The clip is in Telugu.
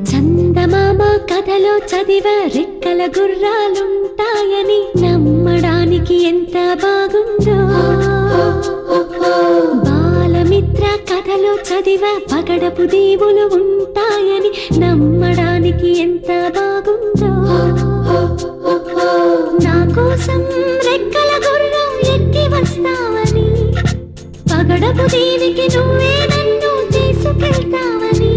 చందమామ కథలో చదివ రెక్కల గుర్రాలుంటాయని నమ్మడానికి ఎంత బాగుందో. బాలమిత్ర కథలో చదివ పగడపు దేవులు ఉంటాయని నమ్మడానికి ఎంత బాగుందో. నా కోసం రెక్కల గుర్రం ఎక్కి వస్తావని, పగడపు దేవికి నువ్వే నన్ను తీసుకెళ్తావని.